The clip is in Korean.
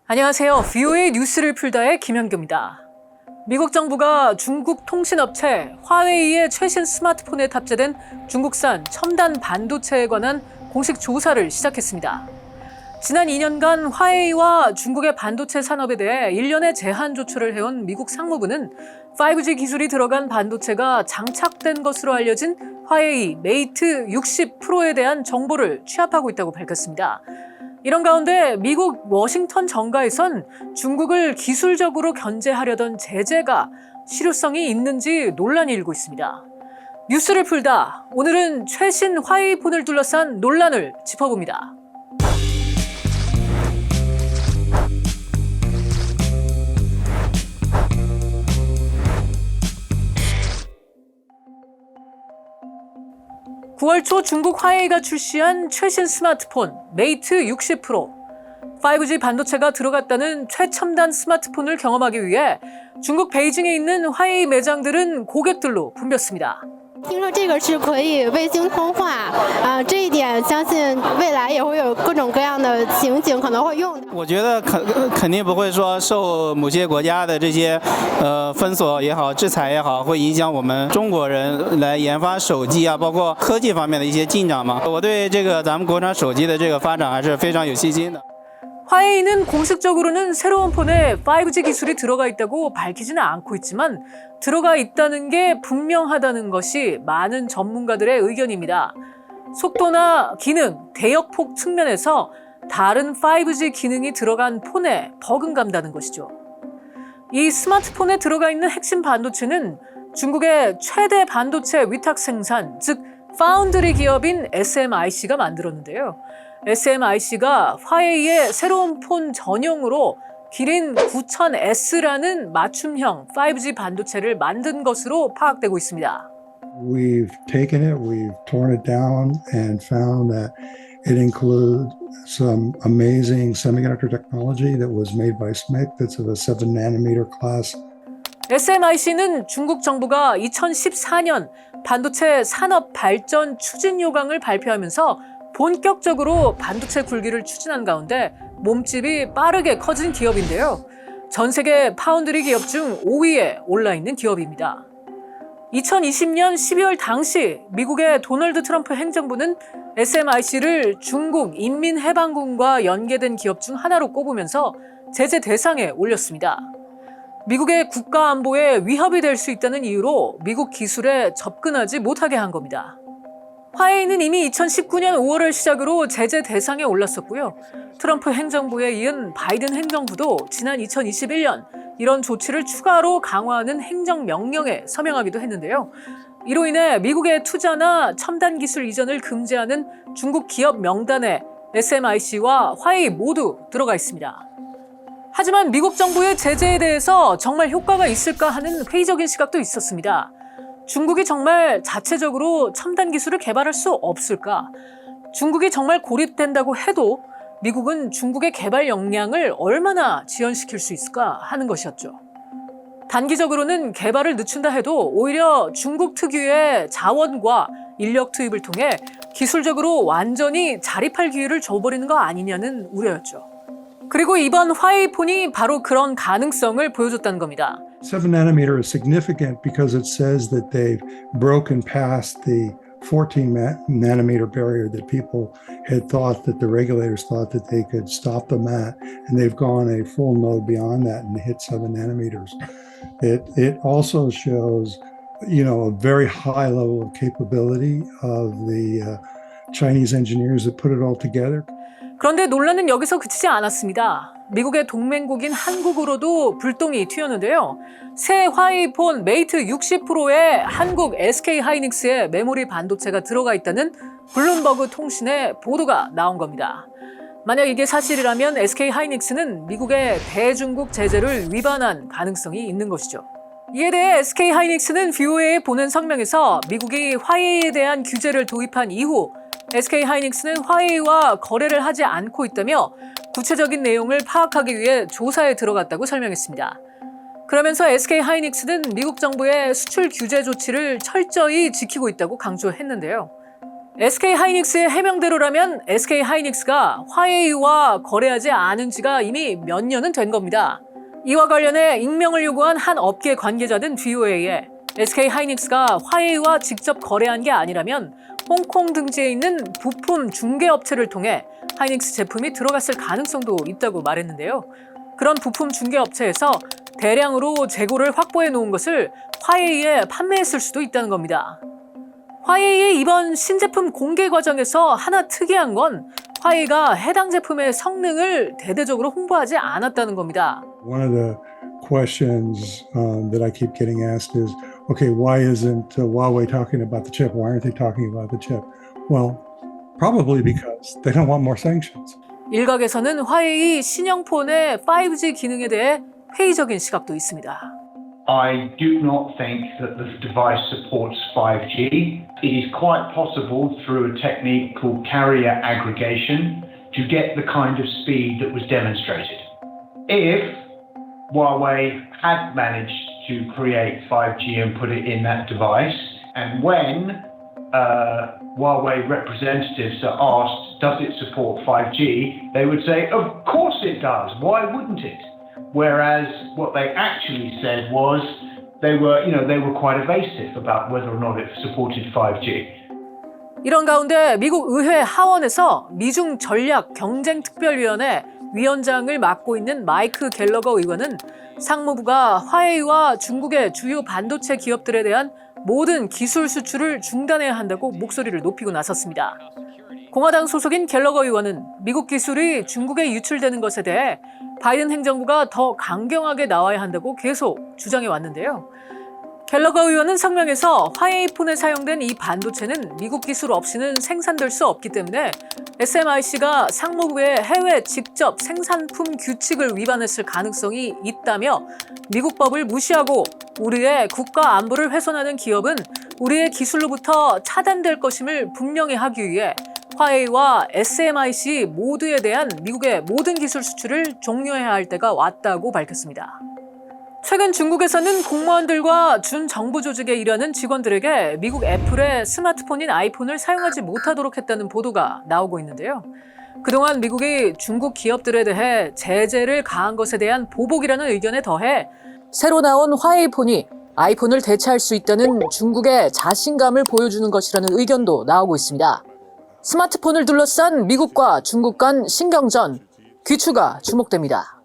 안녕하세요. VOA 뉴스를 풀다의 김현규입니다. 미국 정부가 중국 통신업체 화웨이의 최신 스마트폰에 탑재된 중국산 첨단 반도체에 관한 공식 조사를 시작했습니다. 지난 2년간 화웨이와 중국의 반도체 산업에 대해 일련의 제한 조처를 해온 미국 상무부는 5G 기술이 들어간 반도체가 장착된 것으로 알려진 화웨이 메이트 60 프로에 대한 정보를 취합하고 있다고 밝혔습니다. 이런 가운데 미국 워싱턴 정가에선 중국을 기술적으로 견제하려던 제재가 실효성이 있는지 논란이 일고 있습니다. 뉴스를 풀다, 오늘은 최신 화웨이 폰을 둘러싼 논란을 짚어봅니다. (9월) 초 중국 화웨이가 출시한 최신 스마트폰 메이트 60 프로. 5G 반도체가 들어갔다는 최첨단 스마트폰을 경험하기 위해 중국 베이징에 있는 화웨이 매장들은 고객들로 붐볐습니다. 听说这个是可以卫星通话，这一点相信未来也会有各种各样的情景可能会用的。我觉得肯定不会说受某些国家的这些封锁也好、制裁也好，会影响我们中国人来研发手机啊，包括科技方面的一些进展嘛。我对这个咱们国产手机的这个发展还是非常有信心的。 화웨이는 공식적으로는 새로운 폰에 5G 기술이 들어가 있다고 밝히지는 않고 있지만 들어가 있다는 게 분명하다는 것이 많은 전문가들의 의견입니다. 속도나 기능, 대역폭 측면에서 다른 5G 기능이 들어간 폰에 버금간다는 것이죠. 이 스마트폰에 들어가 있는 핵심 반도체는 중국의 최대 반도체 위탁 생산, 즉 파운드리 기업인 SMIC가 만들었는데요. SMIC가 화웨이의 새로운 폰 전용으로 기린 9000S라는 맞춤형 5G 반도체를 만든 것으로 파악되고 있습니다. We've taken it, we've torn it down and found that it includes some amazing semiconductor technology that was made by SMIC that's of a 7nm class. SMIC는 중국 정부가 2014년 반도체 산업 발전 추진 요강을 발표하면서 본격적으로 반도체 굴기를 추진한 가운데 몸집이 빠르게 커진 기업인데요. 전 세계 파운드리 기업 중 5위에 올라 있는 기업입니다. 2020년 12월 당시 미국의 도널드 트럼프 행정부는 SMIC를 중국 인민해방군과 연계된 기업 중 하나로 꼽으면서 제재 대상에 올렸습니다. 미국의 국가 안보에 위협이 될 수 있다는 이유로 미국 기술에 접근하지 못하게 한 겁니다. 화웨이는 이미 2019년 5월을 시작으로 제재 대상에 올랐었고요. 트럼프 행정부에 이은 바이든 행정부도 지난 2021년 이런 조치를 추가로 강화하는 행정명령에 서명하기도 했는데요. 이로 인해 미국의 투자나 첨단 기술 이전을 금지하는 중국 기업 명단에 SMIC와 화웨이 모두 들어가 있습니다. 하지만 미국 정부의 제재에 대해서 정말 효과가 있을까 하는 회의적인 시각도 있었습니다. 중국이 정말 자체적으로 첨단 기술을 개발할 수 없을까? 중국이 정말 고립된다고 해도 미국은 중국의 개발 역량을 얼마나 지연시킬 수 있을까 하는 것이었죠. 단기적으로는 개발을 늦춘다 해도 오히려 중국 특유의 자원과 인력 투입을 통해 기술적으로 완전히 자립할 기회를 줘버리는 거 아니냐는 우려였죠. 그리고 이번 화웨이 폰이 바로 그런 가능성을 보여줬다는 겁니다. 7nm is significant because it says that they've broken past the 14nm barrier that people had thought, that the regulators thought that they could stop them at, and they've gone a full node beyond that and hit 7nm. It also shows, a very high level of capability of the Chinese engineers that put it all together. 그런데 논란은 여기서 그치지 않았습니다. 미국의 동맹국인 한국으로도 불똥이 튀었는데요. 새 화웨이 폰 메이트 60 프로에 한국 SK하이닉스의 메모리 반도체가 들어가 있다는 블룸버그 통신의 보도가 나온 겁니다. 만약 이게 사실이라면 SK하이닉스는 미국의 대중국 제재를 위반한 가능성이 있는 것이죠. 이에 대해 SK하이닉스는 VOA에 보낸 성명에서 미국이 화웨이에 대한 규제를 도입한 이후 SK하이닉스는 화웨이와 거래를 하지 않고 있다며 구체적인 내용을 파악하기 위해 조사에 들어갔다고 설명했습니다. 그러면서 SK하이닉스는 미국 정부의 수출 규제 조치를 철저히 지키고 있다고 강조했는데요. SK 하이닉스의 해명대로라면 SK 하이닉스가 화웨이와 거래하지 않은 지가 이미 몇 년은 된 겁니다. 이와 관련해 익명을 요구한 한 업계 관계자는 VOA에 SK 하이닉스가 화웨이와 직접 거래한 게 아니라면 홍콩 등지에 있는 부품 중개업체를 통해 하이닉스 제품이 들어갔을 가능성도 있다고 말했는데요. 그런 부품 중개업체에서 대량으로 재고를 확보해 놓은 것을 화웨이에 판매했을 수도 있다는 겁니다. 화웨이의 이번 신제품 공개 과정에서 하나 특이한 건 화웨이가 해당 제품의 성능을 대대적으로 홍보하지 않았다는 겁니다. One of the questions that I keep getting asked is, okay, why isn't Huawei talking about the chip? Why aren't they talking about the chip? Well, probably because they don't want more sanctions. 일각에서는 화웨이 신형폰의 5G 기능에 대해 회의적인 시각도 있습니다. I do not think that the device supports 5G. It is quite possible through a technique called carrier aggregation to get the kind of speed that was demonstrated. If Huawei had managed to create 5G and put it in that device, and when Huawei representatives are asked, does it support 5G? They would say, of course it does. Why wouldn't it? Whereas what they actually said was they were quite evasive about whether or not it supported 5G. 이런 가운데 미국 의회 하원에서 미중 전략 경쟁 특별위원회 위원장을 맡고 있는 마이크 갤러거 의원은 상무부가 화웨이와 중국의 주요 반도체 기업들에 대한 모든 기술 수출을 중단해야 한다고 목소리를 높이고 나섰습니다. 공화당 소속인 갤러거 의원은 미국 기술이 중국에 유출되는 것에 대해 바이든 행정부가 더 강경하게 나와야 한다고 계속 주장해 왔는데요. 갤러거 의원은 성명에서 화웨이 폰에 사용된 이 반도체는 미국 기술 없이는 생산될 수 없기 때문에 SMIC가 상무부의 해외 직접 생산품 규칙을 위반했을 가능성이 있다며 미국 법을 무시하고 우리의 국가 안보를 훼손하는 기업은 우리의 기술로부터 차단될 것임을 분명히 하기 위해 화웨이와 SMIC 모두에 대한 미국의 모든 기술 수출을 종료해야 할 때가 왔다고 밝혔습니다. 최근 중국에서는 공무원들과 준정부 조직에 일하는 직원들에게 미국 애플의 스마트폰인 아이폰을 사용하지 못하도록 했다는 보도가 나오고 있는데요. 그동안 미국이 중국 기업들에 대해 제재를 가한 것에 대한 보복이라는 의견에 더해 새로 나온 화웨이 폰이 아이폰을 대체할 수 있다는 중국의 자신감을 보여주는 것이라는 의견도 나오고 있습니다. 스마트폰을 둘러싼 미국과 중국 간 신경전, 귀추가 주목됩니다.